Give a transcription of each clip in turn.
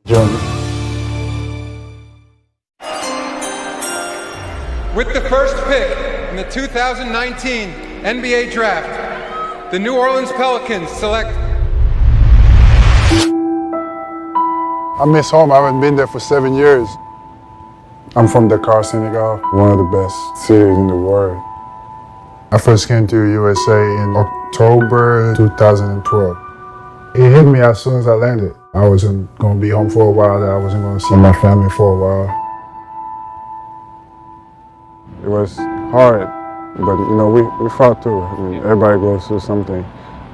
Johnny. With the first pick in the 2019 NBA Draft, the New Orleans Pelicans select. I miss home. I haven't been there for 7 years. I'm from Dakar, Senegal, one of the best cities in the world. I first came to USA in October 2012. It hit me as soon as I landed. I wasn't going to be home for a while, that I wasn't going to see my family for a while. It was hard, but we fought through. I mean, everybody goes through something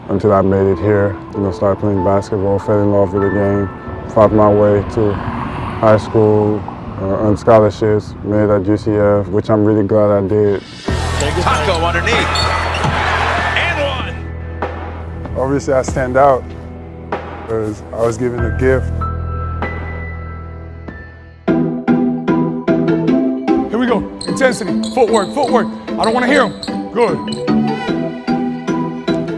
until I made it here. Started playing basketball, fell in love with the game, fought my way to high school, earned scholarships, made it at GCF, which I'm really glad I did. Tacko underneath, and one. Obviously, I stand out because I was given a gift. Here we go. Intensity. Footwork. I don't want to hear him. Good.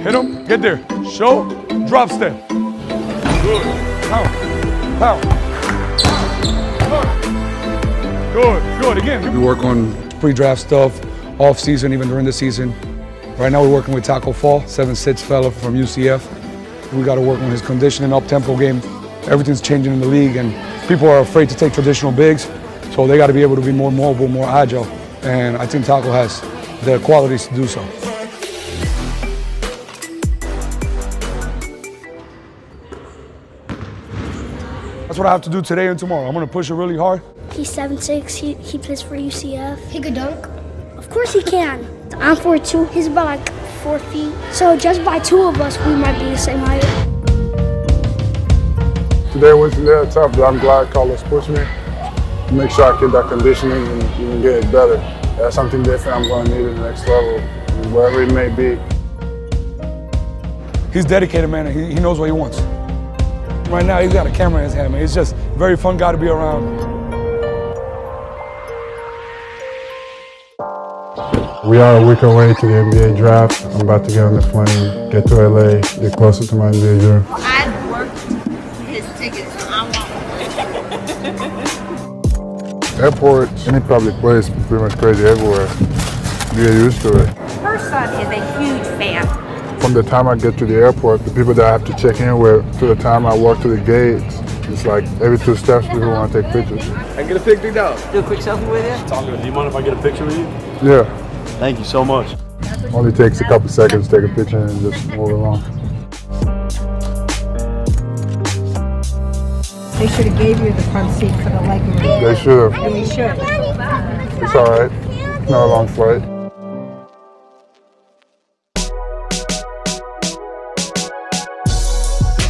Hit him. Get there. Show. Drop step. Good. Pound. Good. Again. We work on pre-draft stuff, off-season, even during the season. Right now we're working with Tacko Fall, 7'6" fella from UCF. We got to work on his conditioning, up-tempo game. Everything's changing in the league, and people are afraid to take traditional bigs. So they got to be able to be more mobile, more agile, and I think Tacko has the qualities to do so. That's what I have to do today and tomorrow. I'm going to push it really hard. He's 7'6", he plays for UCF. He could dunk? Of course he can. I'm 4'2", he's about like 4 feet. So just by 2 of us, we might be the same height. Today was a little tough, but I'm glad Carlos pushed me. Make sure I get that conditioning and even get it better. That's something different I'm going to need at the next level, wherever it may be. He's dedicated, man, and he knows what he wants. Right now, he's got a camera in his hand, man. He's just a very fun guy to be around. We are a week away to the NBA Draft. I'm about to get on the plane, get to LA, get closer to my NBA dream. I've worked his tickets, so I want Airport, any public place, pretty much crazy everywhere. You get used to it. Her son is a huge fan. From the time I get to the airport, the people that I have to check in with, to the time I walk to the gates, it's like every 2 steps people want to take pictures. I get a picture now. Do a quick selfie with you? Tacko, do you mind if I get a picture with you? Yeah. Thank you so much. Only takes a couple seconds to take a picture and just move along. They should have gave you the front seat for the leg room. They should have. They should. It's all right. It's not a long flight.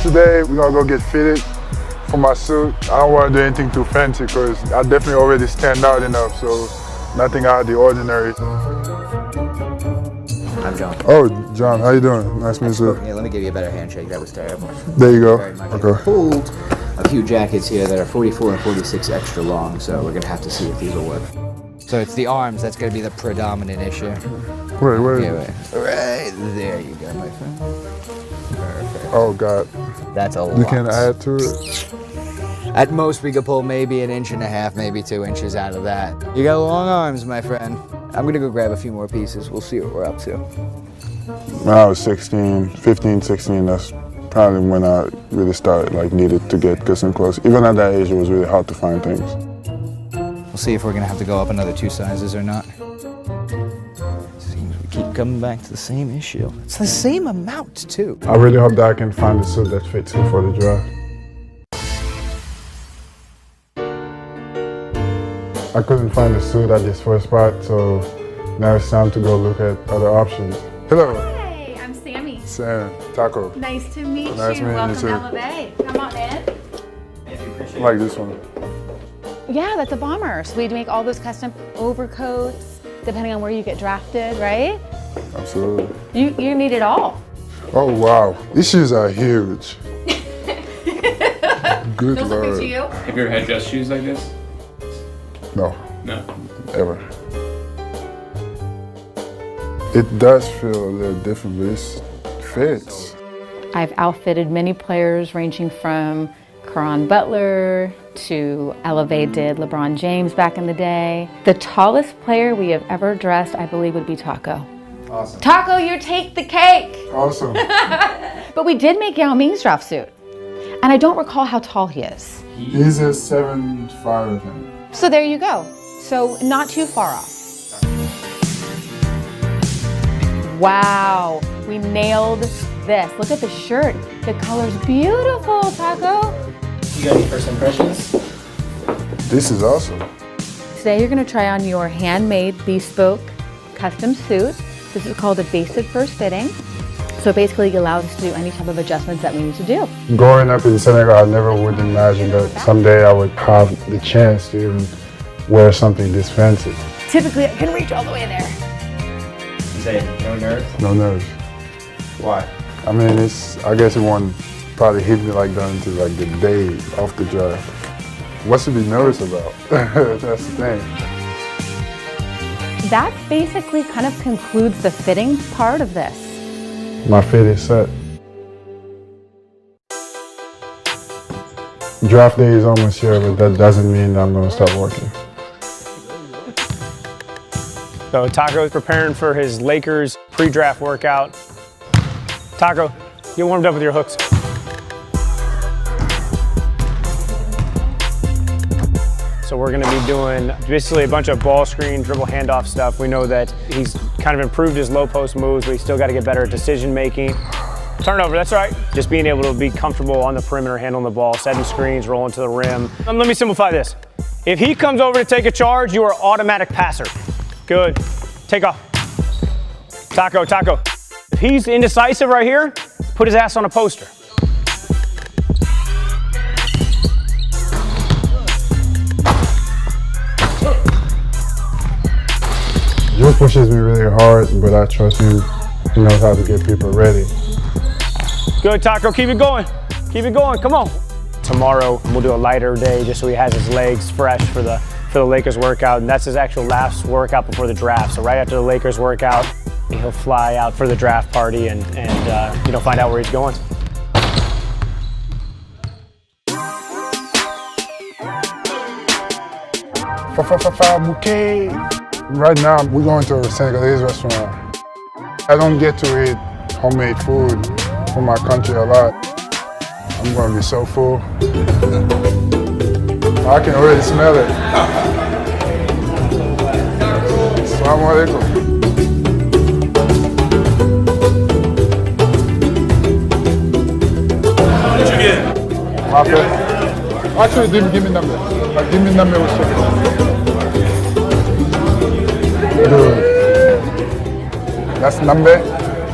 Today, we're gonna go get fitted for my suit. I don't want to do anything too fancy because I definitely already stand out enough, so nothing out of the ordinary. I'm John. Oh, John, how you doing? Nice to meet you. Yeah, let me give you a better handshake. That was terrible. There you go. Very much. Okay. Pulled a few jackets here that are 44 and 46 extra long, so we're gonna have to see if these will work. So it's the arms that's gonna be the predominant issue. Wait. Right there you go, my friend. Perfect. Oh God. That's a lot. You can add to it. At most, we could pull maybe 1.5 inches, maybe 2 inches out of that. You got long arms, my friend. I'm gonna go grab a few more pieces. We'll see what we're up to. When I was 16, 15, 16, that's probably when I really started, needed to get some clothes. Even at that age, it was really hard to find things. We'll see if we're gonna have to go up another 2 sizes or not. Seems we keep coming back to the same issue. It's the same amount, too. I really hope that I can find a suit that fits me for the draft. I couldn't find a suit at this first spot, so now it's time to go look at other options. Hello. Hi, I'm Sammy. Sam, Tacko. Nice to meet you. Nice meeting you Welcome too. to LA. Come on in. I like this one. Yeah, that's a bomber. So we make all those custom overcoats, depending on where you get drafted, right? Absolutely. You need it all. Oh wow, these shoes are huge. Good Those Lord. look good to you? Have you ever had dress shoes like this? No. No. Ever. It does feel a little different, but it fits. I've outfitted many players ranging from Caron Butler to elevated LeBron James back in the day. The tallest player we have ever dressed, I believe, would be Tacko. Awesome. Tacko, you take the cake! Awesome. But we did make Yao Ming's draft suit. And I don't recall how tall he is. He's a 7'5", I think. So there you go. So not too far off. Wow, we nailed this. Look at the shirt. The color's beautiful, Tacko. You got any first impressions? This is awesome. Today you're gonna try on your handmade, bespoke, custom suit. This is called a basted first fitting. So basically it allows us to do any type of adjustments that we need to do. Growing up in Senegal, I never would imagine that someday I would have the chance to even wear something this fancy. Typically I can reach all the way there. You say no nerves? No nerves. Why? I mean, I guess it won't probably hit me like that until like the day of the draft. What's to be nervous about? That's the thing. That basically kind of concludes the fitting part of this. My fit is set. Draft day is almost here, but that doesn't mean I'm going to stop working. So Tacko's preparing for his Lakers pre-draft workout. Tacko, get warmed up with your hooks. So we're gonna be doing basically a bunch of ball screen, dribble handoff stuff. We know that he's kind of improved his low post moves, but he's still got to get better at decision making. Turnover, that's right. Just being able to be comfortable on the perimeter, handling the ball, setting screens, rolling to the rim. Let me simplify this. If he comes over to take a charge, you are automatic passer. Good. Take off. Tacko. If he's indecisive right here, put his ass on a poster. Joe pushes me really hard, but I trust him. He knows how to get people ready. Good, Tacko, keep it going. Keep it going, come on. Tomorrow, we'll do a lighter day just so he has his legs fresh for the Lakers workout, and that's his actual last workout before the draft. So right after the Lakers workout, he'll fly out for the draft party and find out where he's going. Right now, we're going to a Senegalese restaurant. I don't get to eat homemade food from my country a lot. I'm going to be so full. I can already smell it. Assalamu alaikum. What did you get? My favorite. Actually, give me number. Give me number with chicken. Good. That's nambe.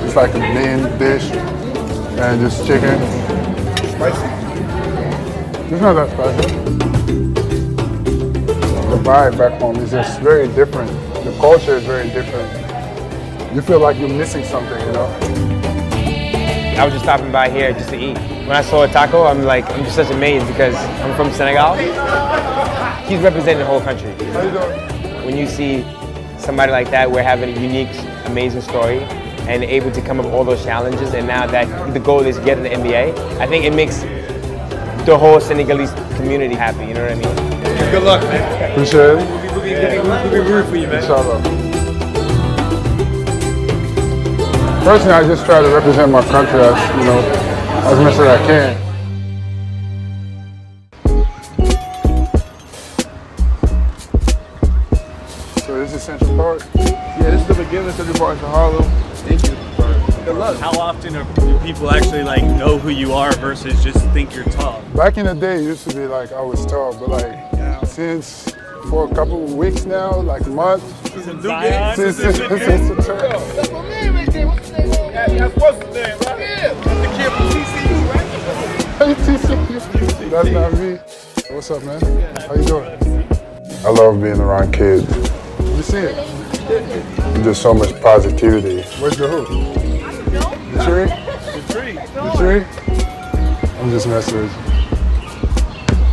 It's like a main dish and just chicken. Spicy. It's not that spicy. The vibe back home is just very different. The culture is very different. You feel like you're missing something, you know? I was just stopping by here just to eat. When I saw Tacko, I'm just such amazed because I'm from Senegal. He's representing the whole country. How you doing? When you see somebody like that, we're having a unique, amazing story and able to come up with all those challenges, and now that the goal is to get in the NBA, I think it makes the whole Senegalese community happy, you know what I mean? Good luck, man. Appreciate it. We'll be rooting for you, man. Inshallah. Personally, I just try to represent my country as much as I can. So this is Central Park? Yeah, this is the beginning of Central Park in Harlem. Thank you. Good luck. How often do people actually know who you are versus just think you're tall? Back in the day, it used to be like I was tall, but since for a couple of weeks now, like a month, since the turn. That's my man right there. What's his name? That's what's his name, right? Yeah. That's the kid from TCU, right? That's not me. What's up, man? How you doing? I love being around kids. You see it? Just so much positivity. Where's the hoop? The tree? The tree. The tree? I'm just messing with you.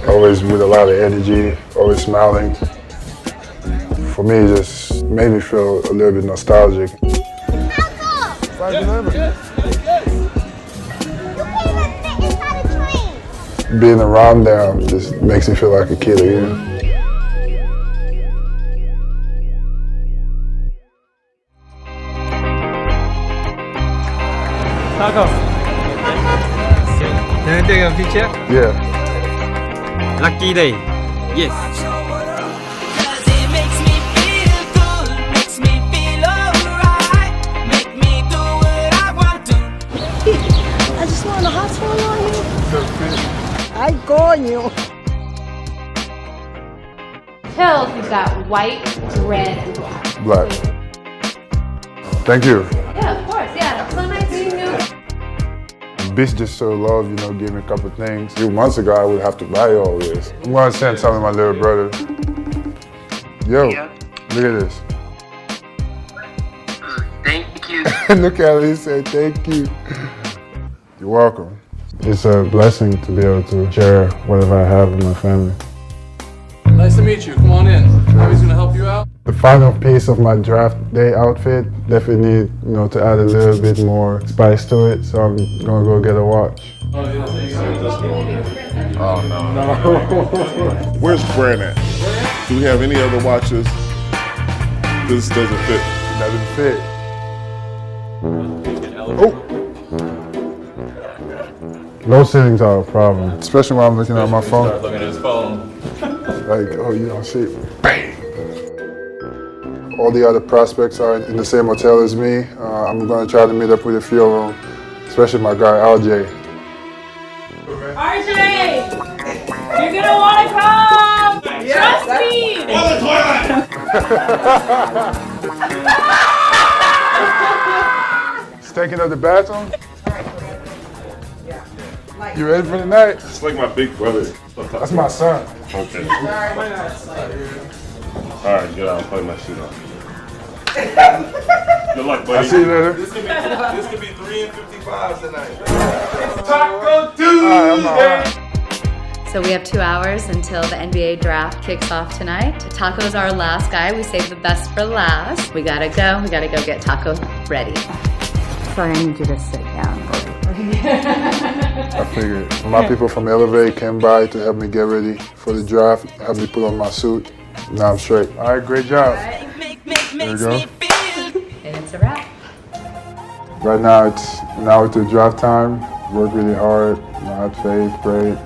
Always with a lot of energy, always smiling. For me, it just made me feel a little bit nostalgic. 5'11". just being around them just makes me feel like a kid again. Tacko. Can I take a picture? Yeah. Lucky day. Yes. I just want a hot one on you. Ay, coño. Pills, we've got white, red, and black. Black. Thank you. Yeah, of course. Yeah, so nice meeting you. Bitch just so love, you know, gave me a couple things. A few months ago, I would have to buy all this. I'm gonna send some to my little brother. Yo, look at this. Thank you. Look at it, he said, thank you. You're welcome. It's a blessing to be able to share whatever I have in my family. Nice to meet you. Come on in. Abby's gonna help you out. The final piece of my draft day outfit definitely need, you know, to add a little bit more spice to it. So I'm gonna go get a watch. Oh no. Where's Brand at? Do we have any other watches? This doesn't fit. Doesn't fit. Oh. Low ceilings are a problem, especially when I'm looking at my phone. Start looking at his phone. Like, oh, you don't see it. Bang. All the other prospects are in the same hotel as me. I'm going to try to meet up with a few of them, especially my guy, RJ. RJ! You're going to want to come! Trust me! Taking up the bathroom? You ready for the night? It's like my big brother. That's my son. Okay. Alright, get out. Play my shit on. Good luck, buddy. I'll see you later. This could be 3 and 55 tonight. Taco Tuesday! So we have 2 hours until the NBA draft kicks off tonight. Taco's our last guy. We saved the best for last. We gotta go get Taco ready. Sorry, I need you to sit down. I figured my people from Elevate came by to help me get ready for the draft, help me put on my suit. Now I'm straight. All right, great job. There we go. And it's a wrap. Right now it's the draft time. Work really hard, had faith, prayed.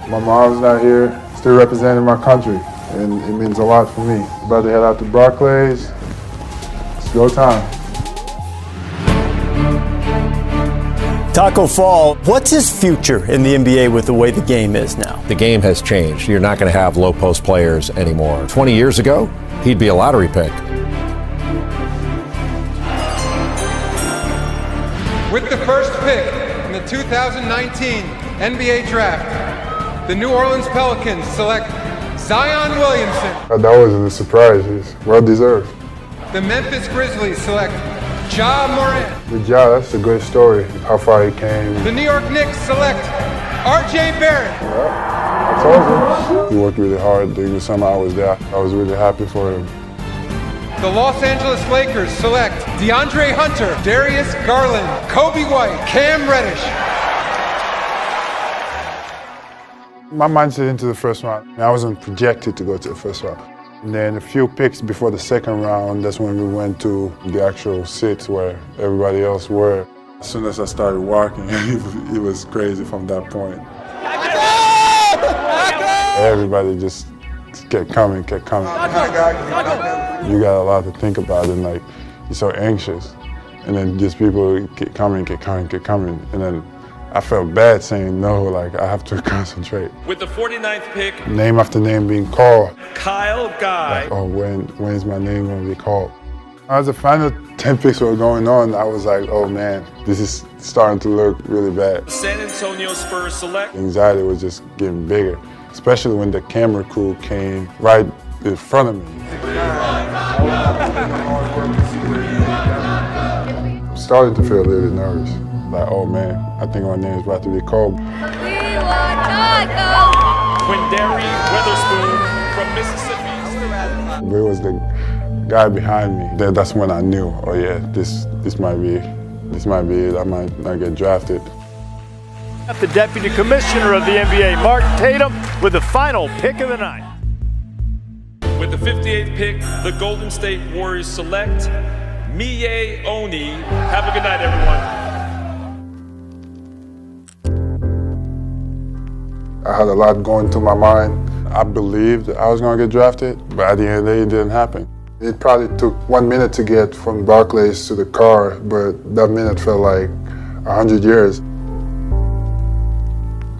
My mom's not here, still representing my country, and it means a lot for me. About to head out to Barclays. It's go time. Tacko Fall, what's his future in the NBA with the way the game is now? The game has changed. You're not going to have low post players anymore. 20 years ago, he'd be a lottery pick. With the first pick in the 2019 NBA Draft, the New Orleans Pelicans select Zion Williamson. That wasn't a surprise. It's well deserved. The Memphis Grizzlies select Ja Morant. With Ja, that's a good story, how far he came. The New York Knicks select RJ Barrett. I told you. He worked really hard during the summer I was there. I was really happy for him. The Los Angeles Lakers select DeAndre Hunter, Darius Garland, Kobe White, Cam Reddish. My mindset into the first round, I wasn't projected to go to the first round. And then a few picks before the second round, that's when we went to the actual seats where everybody else were. As soon as I started walking, it was crazy from that point. Everybody just kept coming. You got a lot to think about and like, you're so anxious. And then just people keep coming. And then I felt bad saying no, like I have to concentrate. With the 49th pick, Name after name being called. Kyle Guy. Like, oh, when is my name gonna be called? As the final 10 picks were going on, I was like, oh man, this is starting to look really bad. San Antonio Spurs select. Anxiety was just getting bigger, especially when the camera crew came right in front of me. I'm starting to feel a little nervous. Like, oh man, I think my name is about to be called. Quindary Weatherspoon from Mississippi. It was the guy behind me. That's when I knew, oh yeah, this might be it. I might not get drafted. The Deputy Commissioner of the NBA, Mark Tatum, with the final pick of the night. With the 58th pick, the Golden State Warriors select Miye Oni. Have a good night, everyone. I had a lot going through my mind. I believed I was going to get drafted, but at the end of the day, it didn't happen. It probably took 1 minute to get from Barclays to the car, but that minute felt like 100 years.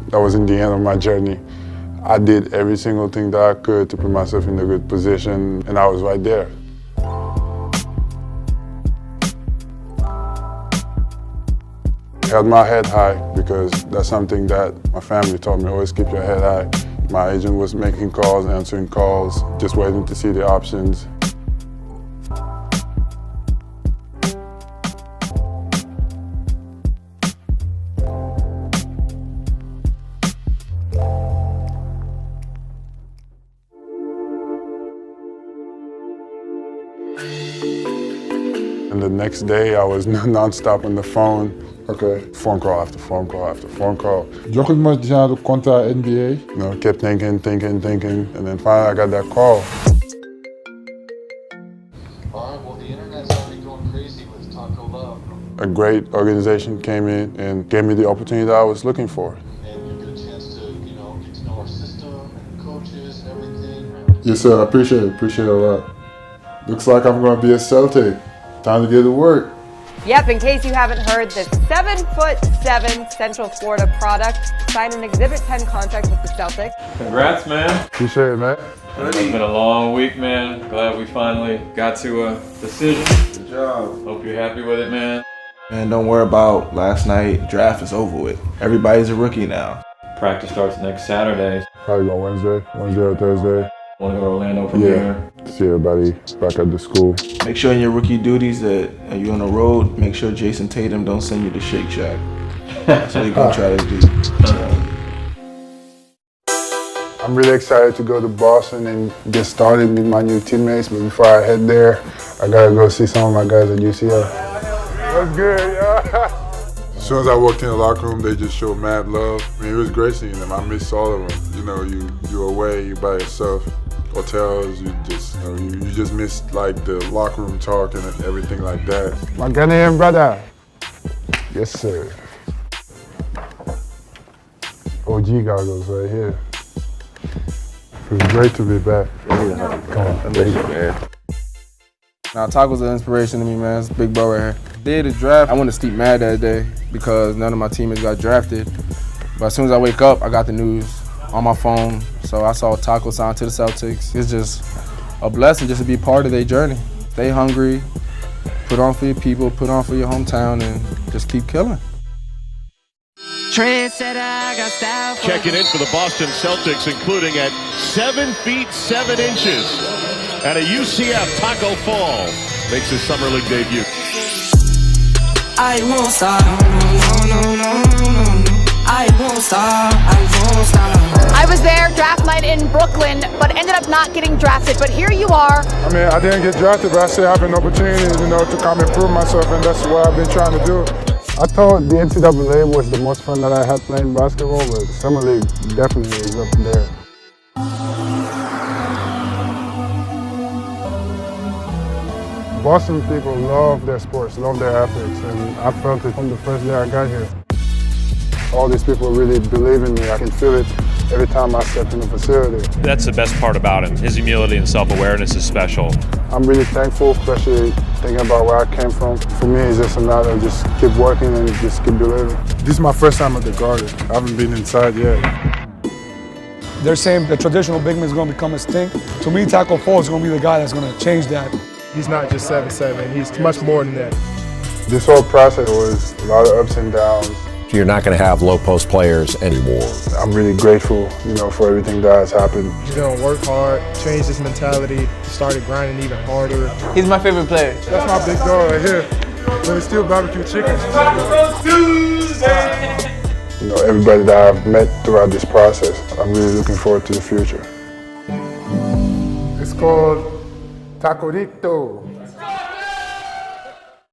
That wasn't the end of my journey. I did every single thing that I could to put myself in a good position, and I was right there. I held my head high because that's something that my family taught me, always keep your head high. My agent was making calls, answering calls, just waiting to see the options. And the next day, I was non-stop on the phone. Okay, phone call after phone call after phone call. Jochut mas já do contra NBA. You know, kept thinking, and then finally I got that call. All right, well, the internet's already going crazy with Tacko Love. A great organization came in and gave me the opportunity that I was looking for. And you get a chance to, you know, get to know our system and coaches and everything. Yes, sir, I appreciate it a lot. Looks like I'm going to be a Celtic. Time to get to work. Yep, in case you haven't heard, this 7'7" Central Florida product signed an Exhibit 10 contract with the Celtics. Congrats, man. Appreciate it, man. It's been a long week, man. Glad we finally got to a decision. Good job. Hope you're happy with it, man. Man, don't worry about last night. Draft is over with. Everybody's a rookie now. Practice starts next Saturday. Probably go Wednesday or Thursday. Want to go to Orlando from here? See everybody back at the school. Make sure in your rookie duties that you're on the road, make sure Jason Tatum don't send you to Shake Shack. That's what he's gonna try to do. I'm really excited to go to Boston and get started with my new teammates, but before I head there, I gotta go see some of my guys at UCF. That's good, yeah. As soon as I walked in the locker room, they just showed mad love. I mean, it was great seeing them. I missed all of them. You know, you're away, you're by yourself. Hotels, you just miss like the locker room talk and everything like that. My Ghanaian brother. Yes, sir. OG goggles right here. It was great to be back. Come on, thank you, man. Now, Tacko's an inspiration to me, man. It's big bro right here. Day of the draft, I went to sleep mad that day because none of my teammates got drafted. But as soon as I wake up, I got the news on my phone. So I saw Tacko sign to the Celtics. It's just a blessing just to be part of their journey. Stay hungry, put on for your people, put on for your hometown, and just keep killing. Checking in for the Boston Celtics, including at 7 feet 7 inches. And a UCF Tacko Fall makes his summer league debut. I won't stop. No. I won't stop. I was there draft night in Brooklyn, but ended up not getting drafted. But here you are. I mean, I didn't get drafted, but I still have an opportunity, to come improve myself, and that's what I've been trying to do. I thought the NCAA was the most fun that I had playing basketball, but Summer League definitely is up there. Boston people love their sports, love their athletes, and I felt it from the first day I got here. All these people really believe in me. I can feel it every time I step in the facility. That's the best part about him. His humility and self-awareness is special. I'm really thankful, especially thinking about where I came from. For me, it's just a matter of just keep working and just keep believing. This is my first time at the Garden. I haven't been inside yet. They're saying the traditional big man is going to become extinct. To me, Tacko Fall is going to be the guy that's going to change that. He's not just 7'7", he's much more than that. This whole process was a lot of ups and downs. You're not going to have low post players anymore. I'm really grateful, for everything that has happened. He's going to work hard, change his mentality, started grinding even harder. He's my favorite player. That's my big dog right here. But it's still barbecue chicken. Everybody that I've met throughout this process, I'm really looking forward to the future. It's called Tacorito.